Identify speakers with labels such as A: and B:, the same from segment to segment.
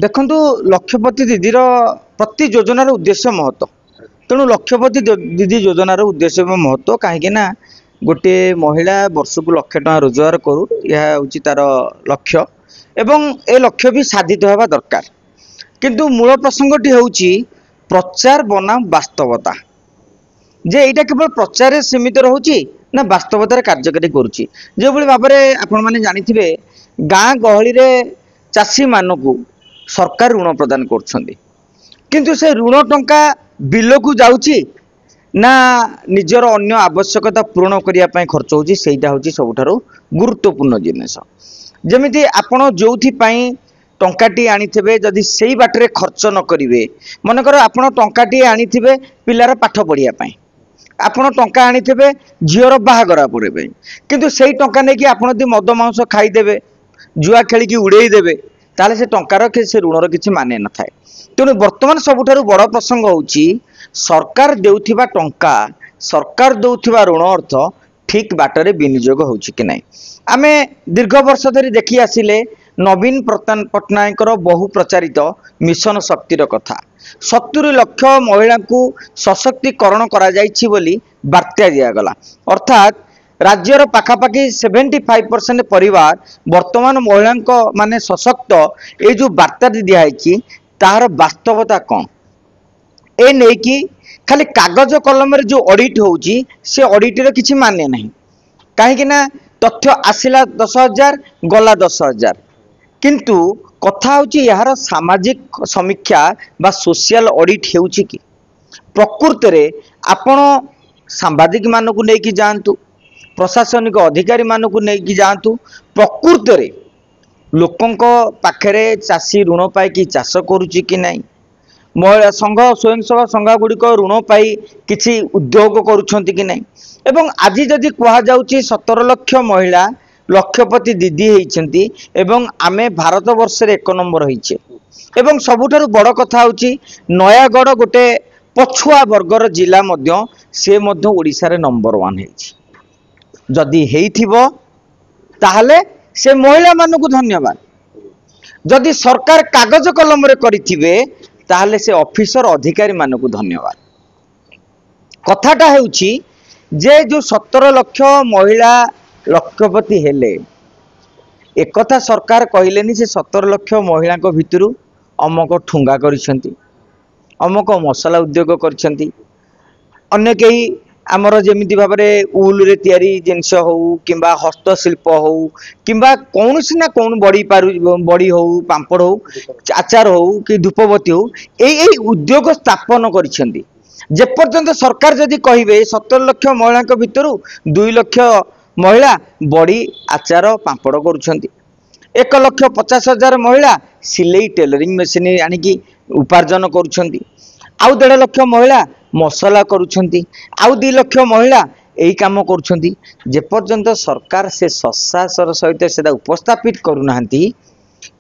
A: देखु लक्षपति दीदीर प्रति योजनार उद्देश्य महत्व तेणु लक्षपति दीदी योजनार उद्देश्य महत्व कहीं गोटे महिला वर्ष को लक्ष टका रोजगार करू यह हूँ तार लक्ष्य एवं ए लक्ष्य भी साधित होगा दरकार किंतु मूल प्रसंगटी हूँ प्रचार बनाम वास्तवता जे यहाँ केवल प्रचार सीमित रोचे ना वास्तवतार कार्यकारी करुच्ची जो भाव में आपण मैंने जानी गाँ गहली चाषी मानू सरकार ऋण प्रदान कर से ऋण टंका बिल को जाऊँगी ना निजर अन्य आवश्यकता पूरण करने खर्च होची सेटा होची सबुठारु गुरुत्वपूर्ण जिनिस जमिति आपण जोउथि टंकाटी आनीथिबे जदि सेई बाटरे खर्च न करिवे मनकर आपण टंकाटी आनीथिबे पिलार पाठ पढ़िया पई आपण टंका आनीथिबे झियर बाहागर पड़े किंतु सेई टंका नै कि आपण दि मद मांस खाईदेबे जुआ खेलिकी उड़ेई देबे ताले से टंकार से ऋणर किछि माने न थाए तेणु वर्तमान सबुठारु बड़ प्रसंग होची सरकार देउथिबा टंका सरकार देउथिबा ऋण अर्थ ठीक बाटरे विनियोग होची कि नहीं आमे दीर्घ वर्ष धरी देखी आसिले नवीन पट्टनायक बहु प्रचारित मिशन शक्तिर कथा 70 लाख महिला को सशक्तिकरण करा जाइछि बोली वार्ता दियागला अर्थात राज्यर पाखापाखि 75% परिवार वर्तमान महिला माने सशक्त ये जो वार्ता दिखाई तार वास्तवता कौन ए नहीं कि खाली कागज कलम जो ऑडिट होउची से ऑडिट रे किछि माने नहीं कहीं तथ्य आसिला 10,000 गला 10,000 किंतु कथा होची यार सामाजिक समीक्षा बा सोशल ऑडिट हेउची कि प्रकृत रे आपण सांबादिक मानकु नै कि जानतु प्रशासनिक अधिकारी मानकु नै कि जानतु प्रकृत रे लोकंक पाखरे चाषी ऋण पाई कि चाष करूची कि नहीं महिला संघ स्वयं सेवा संघ गुड़िक ऋण पाई किसी उद्योग करुछंती कि नहीं एवं आज जदि कह जाउची 17 लाख महिला लक्षपति दीदी होती एवं आमे भारत वर्ष रे 1 नंबर होइछे एवं सबुठारु बड़ कथा होची नयागढ़ गोटे पछुआ वर्गर जिला मध्य से मध्य ओडिसा रे नंबर 1 हेछि जदि हेइथिबो ताहले से महिला मानकु धन्यवाद जदि सरकार कागज कलम रे करिथिबे ताहले से ऑफिसर अधिकारी मानकु धन्यवाद कथाटा हेउची जे जो 17 लाख महिला लक्षपति हेले एक कथा सरकार कहलेनी से 17 लाख महिला भितरु अमक ठुंगा करिसेंती अमक मसला उद्योग करिसेंती अन्य कई आमर जेमिति भाव में उल रे तैयारी जिनस हो किंबा हस्तशिल्प हो किंबा कौन ना कौन बड़ी हो पांपड़ हो आचार हो कि धूपबती हो यही उद्योग स्थापन करिसेंती जेपर्यंत सरकार जदि कहिबे 17 लाख महिला भितर 2 लाख महिला बड़ी आचार पांपड़ करुछंती 1,50,000 महिला सिलाई टेलरिंग मशीन आनिकी उपार्जन करुछंती आउ 1.5 लाख महिला मसला करुछंती आउ 2 लाख महिला यही काम करुछंती जेपर्यंत सरकार से ससासर सहित से उपस्थापित करूनाहांती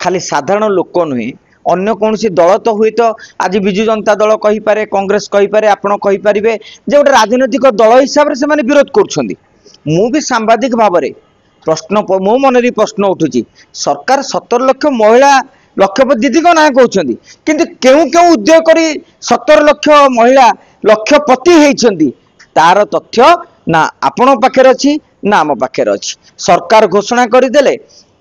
A: खाली साधारण लोक नुहे अन्य कौन दल तो हुए तो आज विजु जनता दल कही पारे कांग्रेस कही पारे आपण कही पारिबे जे गोटे राजनैतिक दल हिसाब से माने विरोध करुछंती मु भी सांबादिक भाव में प्रश्न मो मन री प्रश्न उठुची सरकार 17 लाख महिला लक्षपति दीदी को ना कहते किंतु केउ केउ उद्योग करी 17 लाख महिला लक्षपति होती तार तथ्य ना आपण पाखे अच्छी ना आम पाखे अच्छी सरकार घोषणा करदे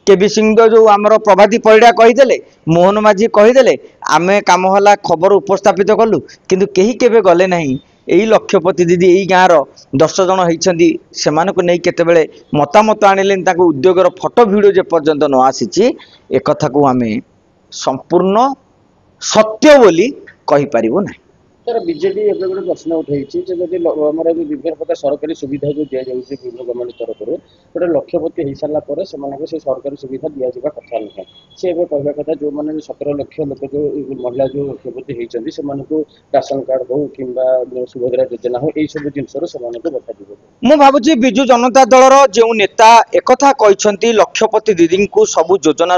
A: केबी सिंह जो आमर प्रभाती परिड़ा कहीदेले मोहन माझी कहीदेले आमे काम हला खबर उपस्थापित कलु किंतु केही केबे गले नहीं यही लक्षपति दीदी यही गाँव 10 जन होती से नहीं केतेबेले मतामत आनिले उद्योगर फोटो भिडियो जे पर्यंत न आसी एक कथा को आमे संपूर्ण सत्य बोली कहि परिबो ना
B: सर बीजेपी एबे गोटे प्रश्न उठाई जदि आमर विभिन्न प्रकार सरकारी सुविधा जो दि जाऊँगी विभिन्न गवर्नमेंट तरफ गोटे लक्षपति हो सारा पर से सरकारी सुविधा दि जावा कथा नुहे सी एवं कहवा कथा जो मैंने 17 लाख लोक जो महिला जो लक्षपति होती से राशन कार्ड हो कि सुभद्रा योजना हो यही सब जिन
A: मु भावुची विजु जनता दलर जो नेता एकथा कहते लक्षपति दीदी को सबू योजन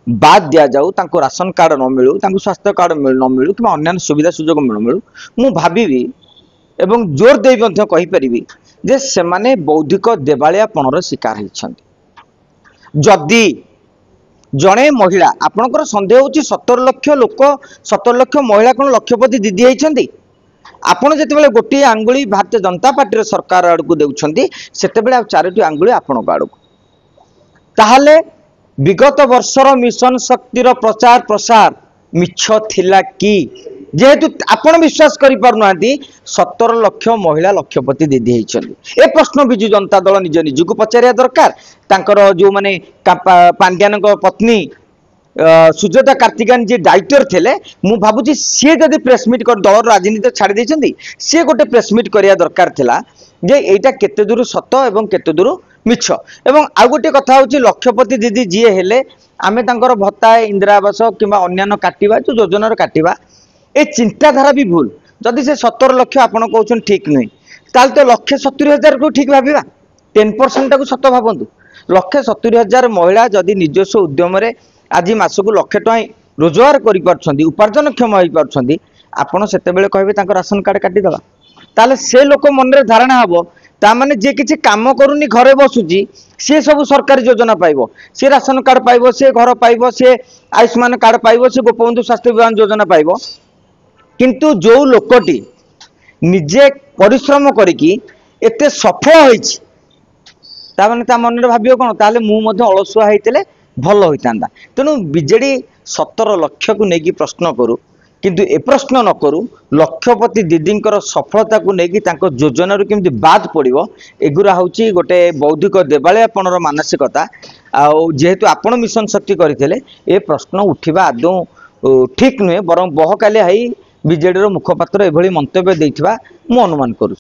A: बाद दिया जाऊ तांको राशन कार्ड न मिलू तांको स्वास्थ्य कार्ड न मिलू कि अन्य सुविधा सुजोग मिलू मु भाविबी एवं जोर दे कहि परिबी जे सेमाने बौद्धिक देवालियापणर शिकार होइछन्ति जदि जड़े महिला आपणकर सन्देह होची 17 लाख लोक 17 लाख महिला कौन लक्षपति दीदी होती आपण जिते गोटे आंगुली भारतीय जनता पार्टी सरकार आड़ को देउछंती सेतेबेले 4टी आंगुली आपण आड़ को ताहले विगत वर्षर मिशन शक्तिर प्रचार प्रसार मिछ थिला कि जेहेतु आपण विश्वास करि पारुनांती 17 लाख महिला लक्षपति दीदी होती ए प्रश्न विजु जनता दल निज निजको पचारिया दरकार तांकर जो माने पांड्यान पत्नी सुजाता कार्तिकायन जी दायित्व थे मु भावुची सी जदि प्रेसमिट कर दल राजनीति छाड़ी देछंती सी गोटे प्रेसमिट करिया दरकार थिला जे एटा केते दूर सत एवं केते दूर मिछ एवं आ गोटे कथा होची लक्षपति दीदी जी हेले आमे तांकर भत्ता इंदिरा आवास किंबा अन्यान्य काटिबा जो योजनार काटिबा ए चिंताधारा भी भूल जदि से 17 लाख आपण कहउछन ठीक नहीं ताल तो 1,70,000 को ठीक भाबिबा 10% को सत भाबंतु 1,70,000 महिला जदि निजस्व उद्यम रे आज मासक 1,00,000 टଙ୍କା रोजगार करि पारछंती उपार्जन क्षम होई पारछंती आपण सेते बेले कहबे तांको राशन कार्ड काटी दबा ताले से लोक मन रे धारणा हबो ता माने जे किछि काम करूनी घरे बसुची से सब सरकारी योजना पाइबो से राशन कार्ड पाइबो से घर पाइबो से आयुष्मान कार्ड पाइबो से गोपबंधु स्वास्थ्य बीमा योजना पाइबो किंतु जो लोकटी निजे परिश्रम करिकी एते सफल होईछि ता माने ता मन रे भाबियो कोन ताले मु मध्ये अलसुआ हेतिले भल होता तेणु बीजेडी 17 लाख को लेकिन प्रश्न करू किंतु ए प्रश्न न करू लक्षपति दीदींकर सफलता को लेकिन योजना केमती बाद पड़ो एगुरा हूँ गोटे बौद्धिक देवालयपणर मानसिकता जेहेतु आपण मिशन शक्ति करते ए प्रश्न उठा आदौ ठीक नुहे बर बहकालिया बीजेडी मुखपात्र एभली मंतव्य देइथिबा मु अनुमान करू।